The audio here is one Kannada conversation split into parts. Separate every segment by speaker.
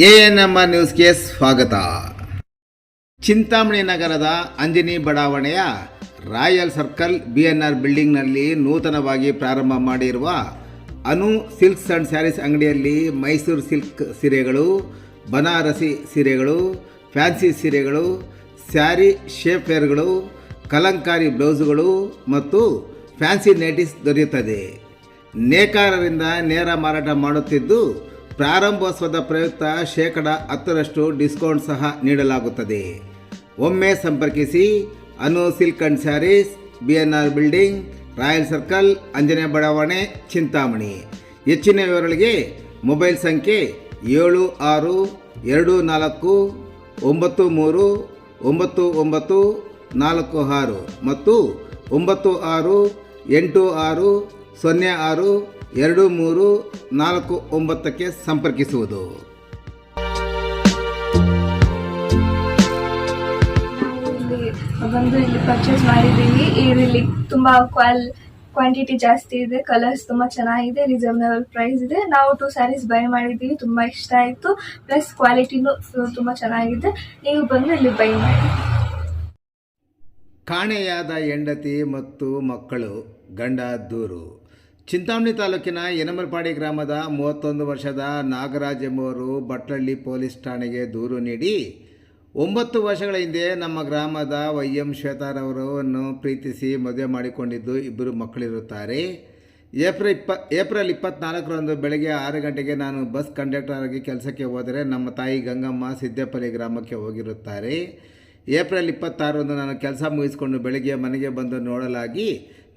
Speaker 1: ಎಎನ್ಎಂಆರ್ ನ್ಯೂಸ್ಗೆ ಸ್ವಾಗತ. ಚಿಂತಾಮಣಿ ನಗರದ ಅಂಜನಿ ಬಡಾವಣೆಯ ರಾಯಲ್ ಸರ್ಕಲ್ ಬಿಎನ್ಆರ್ ಬಿಲ್ಡಿಂಗ್ನಲ್ಲಿ ನೂತನವಾಗಿ ಪ್ರಾರಂಭ ಮಾಡಿರುವ ಅನು ಸಿಲ್ಕ್ಸ್ ಅಂಡ್ ಸ್ಯಾರೀಸ್ ಅಂಗಡಿಯಲ್ಲಿ ಮೈಸೂರು ಸಿಲ್ಕ್ ಸೀರೆಗಳು, ಬನಾರಸಿ ಸೀರೆಗಳು, ಫ್ಯಾನ್ಸಿ ಸೀರೆಗಳು, ಸ್ಯಾರಿ ಶೇಪ್ವೇರ್ಗಳು, ಕಲಂಕಾರಿ ಬ್ಲೌಸುಗಳು ಮತ್ತು ಫ್ಯಾನ್ಸಿ ನೈಟೀಸ್ ದೊರೆಯುತ್ತದೆ. ನೇಕಾರರಿಂದ ನೇರ ಮಾರಾಟ ಮಾಡುತ್ತಿದ್ದು ಪ್ರಾರಂಭೋತ್ಸವದ ಪ್ರಯುಕ್ತ 10% ಡಿಸ್ಕೌಂಟ್ ಸಹ ನೀಡಲಾಗುತ್ತದೆ. ಒಮ್ಮೆ ಸಂಪರ್ಕಿಸಿ Anu silk and sarees, BNR building, royal circle, Anjane ಬಡಾವಣೆ, ಚಿಂತಾಮಣಿ. ಹೆಚ್ಚಿನ ವಿವರಗಳಿಗೆ ಮೊಬೈಲ್ ಸಂಖ್ಯೆ 7694939946 ಮತ್ತು 9686062349ಕ್ಕೆ ಸಂಪರ್ಕಿಸುವುದು.
Speaker 2: ಇಲ್ಲಿ ಪರ್ಚೇಸ್ ಮಾಡಿದ್ದೀವಿ. ಇಲ್ಲಿ ತುಂಬ ಕ್ವಾಂಟಿಟಿ ಜಾಸ್ತಿ ಇದೆ, ಕಲರ್ಸ್ ತುಂಬ ಚೆನ್ನಾಗಿದೆ, ರೀಸನಬಲ್ ಪ್ರೈಸ್ ಇದೆ. ನಾವು 2 ಸ್ಯಾರೀಸ್ ಬೈ ಮಾಡಿದ್ದೀವಿ, ತುಂಬ ಇಷ್ಟ ಆಯಿತು. ಪ್ಲಸ್ ಕ್ವಾಲಿಟಿನೂ ತುಂಬ ಚೆನ್ನಾಗಿದೆ. ನೀವು ಬಂದು ಇಲ್ಲಿ ಬೈ ಮಾಡಿ.
Speaker 1: ಕಾಣೆಯಾದ ಹೆಂಡತಿ ಮತ್ತು ಮಕ್ಕಳು, ಗಂಡ ದೂರು. ಚಿಂತಾಮಣಿ ತಾಲೂಕಿನ ಯನಮಲಪಾಡಿ ಗ್ರಾಮದ 31 ವರ್ಷದ ನಾಗರಾಜ್ ಎಂಬುವರು ಬಟ್ಲಳ್ಳಿ ಪೊಲೀಸ್ ಠಾಣೆಗೆ ದೂರು ನೀಡಿ 9 ವರ್ಷಗಳ ಹಿಂದೆ ನಮ್ಮ ಗ್ರಾಮದ ವೈಎಂ ಶ್ವೇತಾರವರನ್ನು ಪ್ರೀತಿಸಿ ಮದುವೆ ಮಾಡಿಕೊಂಡಿದ್ದು 2 ಮಕ್ಕಳಿರುತ್ತಾರೆ. ಏಪ್ರಿಲ್ 24ರಂದು ಬೆಳಗ್ಗೆ 6 ಗಂಟೆಗೆ ನಾನು ಬಸ್ ಕಂಡಕ್ಟರ್ ಆಗಿ ಕೆಲಸಕ್ಕೆ ಹೋದರೆ ನಮ್ಮ ತಾಯಿ ಗಂಗಮ್ಮ ಸಿದ್ದೇಪಲ್ಲಿ ಗ್ರಾಮಕ್ಕೆ ಹೋಗಿರುತ್ತಾರೆ. ಏಪ್ರಿಲ್ 26ರಂದು ನಾನು ಕೆಲಸ ಮುಗಿಸಿಕೊಂಡು ಬೆಳಗ್ಗೆ ಮನೆಗೆ ಬಂದು ನೋಡಲಾಗಿ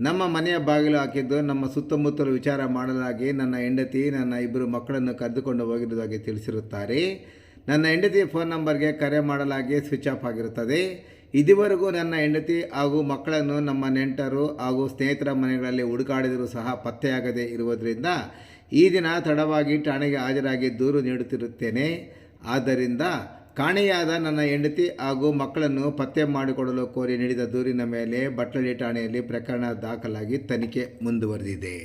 Speaker 1: ನಮ್ಮ ಮನೆಯ ಬಾಗಿಲು ಹಾಕಿದ್ದು ನಮ್ಮ ಸುತ್ತಮುತ್ತಲು ವಿಚಾರ ಮಾಡಲಾಗಿ ನನ್ನ ಹೆಂಡತಿ ನನ್ನ 2 ಮಕ್ಕಳನ್ನು ಕರೆದುಕೊಂಡು ಹೋಗಿರುವುದಾಗಿ ತಿಳಿಸಿರುತ್ತಾರೆ. ನನ್ನ ಹೆಂಡತಿ ಫೋನ್ ನಂಬರ್ಗೆ ಕರೆ ಮಾಡಲಾಗಿ ಸ್ವಿಚ್ ಆಫ್ ಆಗಿರುತ್ತದೆ. ಇದುವರೆಗೂ ನನ್ನ ಹೆಂಡತಿ ಹಾಗೂ ಮಕ್ಕಳನ್ನು ನಮ್ಮ ನೆಂಟರು ಹಾಗೂ ಸ್ನೇಹಿತರ ಮನೆಗಳಲ್ಲಿ ಹುಡುಕಾಡಿದರೂ ಸಹ ಪತ್ತೆಯಾಗದೇ ಇರುವುದರಿಂದ ಈ ದಿನ ತಡವಾಗಿ ಠಾಣೆಗೆ ಹಾಜರಾಗಿ ದೂರು ನೀಡುತ್ತಿರುತ್ತೇನೆ. ಆದ್ದರಿಂದ ಕಾಣೆಯಾದ ನನ್ನ ಹೆಂಡತಿ ಹಾಗೂ ಮಕ್ಕಳನ್ನು ಪತ್ತೆ ಮಾಡಿಕೊಡಲು ಕೋರಿ ನೀಡಿದ ದೂರಿನ ಮೇಲೆ ಬಟ್ಲಳ್ಳಿ ಠಾಣೆಯಲ್ಲಿ ಪ್ರಕರಣ ದಾಖಲಾಗಿ ತನಿಖೆ ಮುಂದುವರೆದಿದೆ.